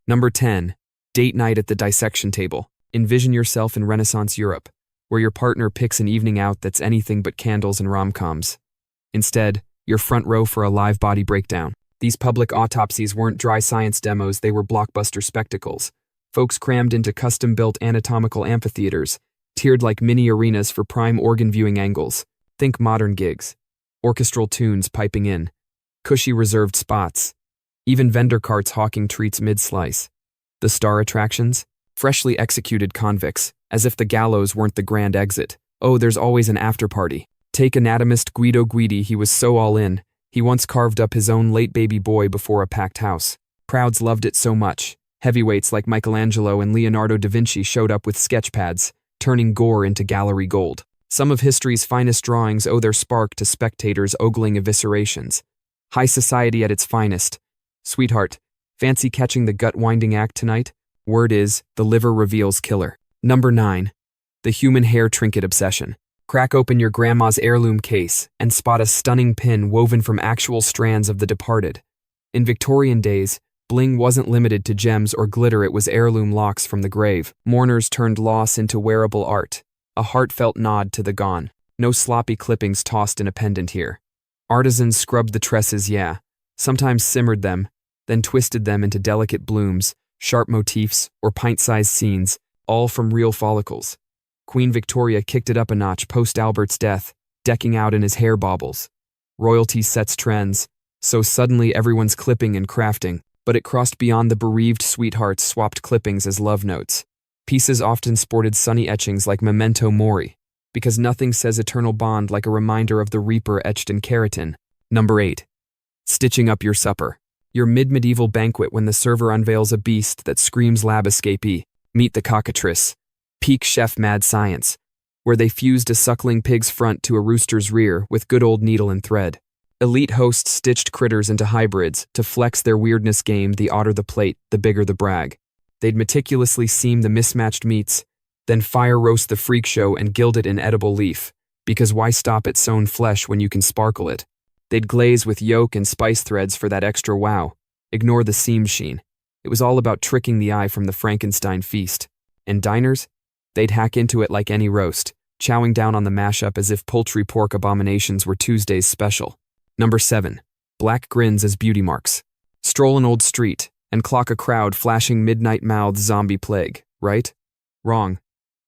Number 10. Date night at the dissection table. Envision yourself in Renaissance Europe, where your partner picks an evening out that's anything but candles and rom-coms. Instead, you're front row for a live body breakdown. These public autopsies weren't dry science demos, they were blockbuster spectacles. Folks crammed into custom-built anatomical amphitheaters, tiered like mini arenas for prime organ viewing angles. Think modern gigs. Orchestral tunes piping in. Cushy reserved spots. Even vendor carts hawking treats mid-slice. The star attractions? Freshly executed convicts, as if the gallows weren't the grand exit. Oh, there's always an after-party. Take anatomist Guido Guidi, he was so all in, he once carved up his own late baby boy before a packed house. Crowds loved it so much. Heavyweights like Michelangelo and Leonardo da Vinci showed up with sketch pads, turning gore into gallery gold. Some of history's finest drawings owe their spark to spectators ogling eviscerations. High society at its finest. Sweetheart, fancy catching the gut-winding act tonight? Word is, the liver reveals killer. Number 9. The human hair trinket obsession. Crack open your grandma's heirloom case and spot a stunning pin woven from actual strands of the departed. In Victorian days, bling wasn't limited to gems or glitter, it was heirloom locks from the grave. Mourners turned loss into wearable art, a heartfelt nod to the gone. No sloppy clippings tossed in a pendant here. Artisans scrubbed the tresses, yeah, sometimes simmered them, then twisted them into delicate blooms, sharp motifs, or pint-sized scenes, all from real follicles. Queen Victoria kicked it up a notch post-Albert's death, decking out in his hair baubles. Royalty sets trends, so suddenly everyone's clipping and crafting, but it crossed beyond the bereaved sweethearts swapped clippings as love notes. Pieces often sported sunny etchings like memento mori, because nothing says eternal bond like a reminder of the reaper etched in keratin. Number 8. Stitching up your supper. Your mid-medieval banquet when the server unveils a beast that screams lab escapee. Meet the cockatrice. Peak chef mad science, where they fused a suckling pig's front to a rooster's rear with good old needle and thread. Elite hosts stitched critters into hybrids to flex their weirdness game. The odder the plate, the bigger the brag. They'd meticulously seam the mismatched meats, then fire roast the freak show and gild it in edible leaf, because why stop at sewn flesh when you can sparkle it? They'd glaze with yolk and spice threads for that extra wow. Ignore the seam sheen. It was all about tricking the eye from the Frankenstein feast. And diners? They'd hack into it like any roast, chowing down on the mashup as if poultry pork abominations were Tuesday's special. Number 7. Black grins as beauty marks. Stroll an old street and clock a crowd flashing midnight mouthed zombie plague, right? Wrong.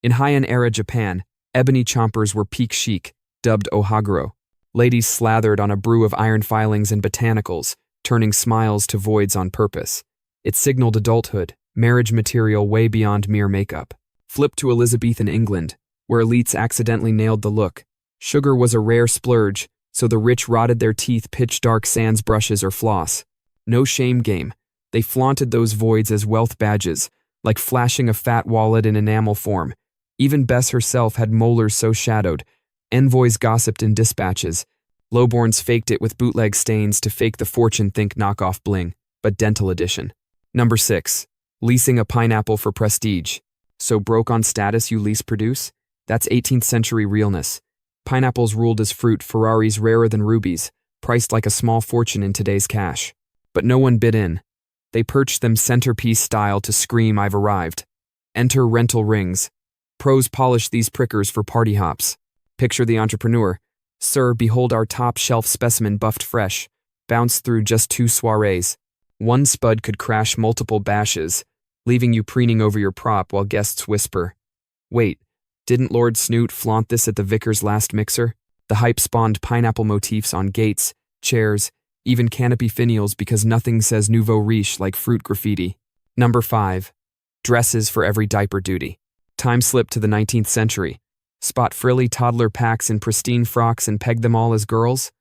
In Heian era Japan, ebony chompers were peak chic, dubbed ohaguro. Ladies slathered on a brew of iron filings and botanicals, turning smiles to voids on purpose. It signaled adulthood, marriage material way beyond mere makeup. Flip to Elizabethan England, where elites accidentally nailed the look. Sugar was a rare splurge, so the rich rotted their teeth pitch-dark sans brushes or floss. No shame game. They flaunted those voids as wealth badges, like flashing a fat wallet in enamel form. Even Bess herself had molars so shadowed. Envoys gossiped in dispatches. Lowborns faked it with bootleg stains to fake the fortune think knockoff bling, but dental edition. Number 6. Leasing a pineapple for prestige. So broke on status you lease produce? That's 18th century realness. Pineapples ruled as fruit, Ferraris rarer than rubies, priced like a small fortune in today's cash. But no one bid in. They perched them centerpiece style to scream I've arrived. Enter rental rings. Pros polish these prickers for party hops. Picture the entrepreneur. Sir, behold our top shelf specimen buffed fresh. Bounced through just 2 soirees. One spud could crash multiple bashes, leaving you preening over your prop while guests whisper. Wait, didn't Lord Snoot flaunt this at the vicar's last mixer? The hype spawned pineapple motifs on gates, chairs, even canopy finials because nothing says nouveau riche like fruit graffiti. Number 5. Dresses for every diaper duty. Time slip to the 19th century. Spot frilly toddler packs in pristine frocks and peg them all as girls?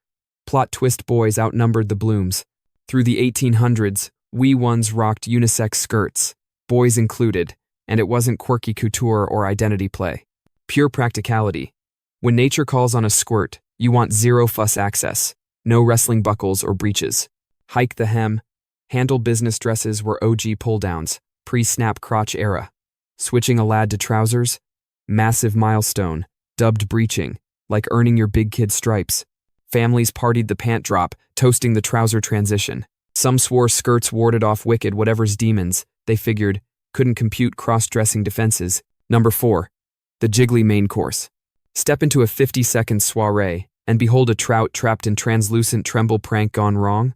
Plot twist boys outnumbered the blooms. Through the 1800s, wee ones rocked unisex skirts, boys included, and it wasn't quirky couture or identity play. Pure practicality. When nature calls on a squirt, you want zero fuss access, no wrestling buckles or breeches. Hike the hem. Handle business dresses were OG pull-downs, pre-snap crotch era. Switching a lad to trousers? Massive milestone, dubbed breeching, like earning your big kid stripes. Families partied the pant drop, toasting the trouser transition. Some swore skirts warded off wicked whatever's demons, They figured, couldn't compute cross-dressing defenses. Number 4. The jiggly main course. Step into a 50-second soiree, and behold a trout trapped in translucent tremble prank gone wrong?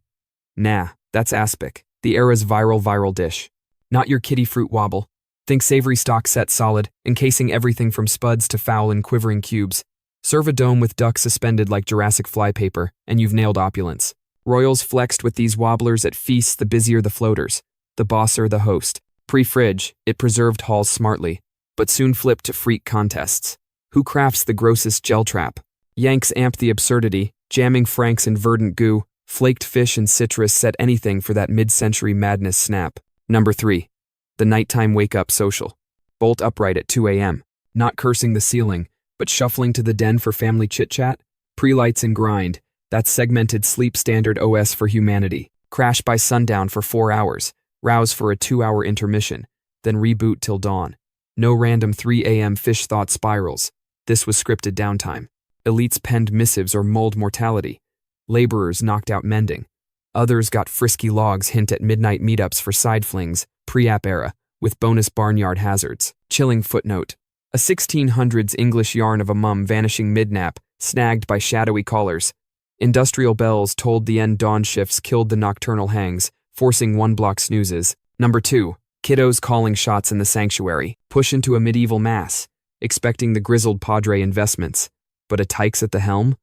Nah, that's aspic, the era's viral dish. Not your kiddie fruit wobble. Think savory stock set solid, encasing everything from spuds to fowl in quivering cubes. Serve a dome with duck suspended like Jurassic flypaper, and you've nailed opulence. Royals flexed with these wobblers at feasts, the busier the floaters, the bosser the host. Pre-fridge, it preserved halls smartly, but soon flipped to freak contests. Who crafts the grossest gel trap? Yanks amped the absurdity, jamming franks in verdant goo, flaked fish and citrus set anything for that mid-century madness snap. Number 3. The nighttime wake-up social. Bolt upright at 2 a.m., not cursing the ceiling, but shuffling to the den for family chit-chat. Pre-lights and grind, that segmented sleep standard OS for humanity. Crash by sundown for 4 hours, rouse for a 2-hour intermission, then reboot till dawn. No random 3 a.m. fish thought spirals. This was scripted downtime. Elites penned missives or mulled mortality. Laborers knocked out mending. Others got frisky logs hint at midnight meetups for side flings, pre-app era, with bonus barnyard hazards. Chilling footnote. A 1600s English yarn of a mum vanishing mid-nap, snagged by shadowy callers. Industrial bells told the end dawn shifts killed the nocturnal hangs, forcing 1-block snoozes. Number 2. Kiddos calling shots in the sanctuary. Push into a medieval mass, expecting the grizzled padre investments. But a tykes at the helm?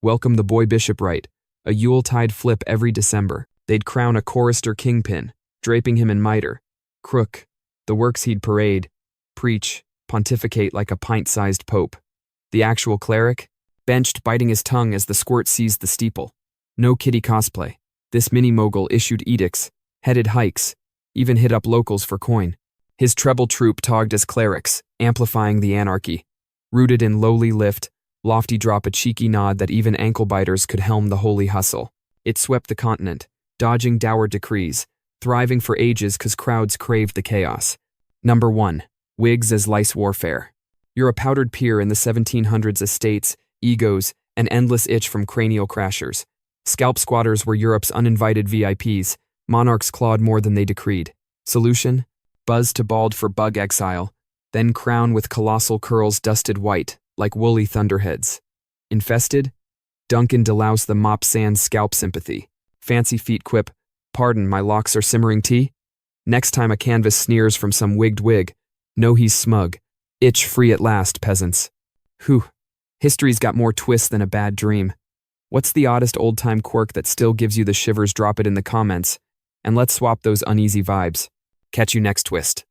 Welcome the boy bishop right. A Yuletide flip every December. They'd crown a chorister kingpin, draping him in mitre. Crook. The works he'd parade, preach, pontificate like a pint-sized pope. The actual cleric? Benched, biting his tongue as the squirt seized the steeple. No kiddie cosplay. This mini-mogul issued edicts, headed hikes, even hit up locals for coin. His treble troupe togged as clerics, amplifying the anarchy. Rooted in lowly lift, lofty drop a cheeky nod that even ankle-biters could helm the holy hustle. It swept the continent, dodging dour decrees, thriving for ages 'cause crowds craved the chaos. Number 1. Wigs as lice warfare. You're a powdered peer in the 1700s estates, egos, and endless itch from cranial crashers. Scalp squatters were Europe's uninvited VIPs, monarchs clawed more than they decreed. Solution? Buzz to bald for bug exile, then crown with colossal curls dusted white, like woolly thunderheads. Infested? Duncan delouse the mop sans scalp sympathy. Fancy feet quip, pardon, my locks are simmering tea? Next time a canvas sneers from some wigged wig, know he's smug. Itch free at last, peasants. Whew. History's got more twists than a bad dream. What's the oddest old-time quirk that still gives you the shivers? Drop it in the comments, and let's swap those uneasy vibes. Catch you next twist.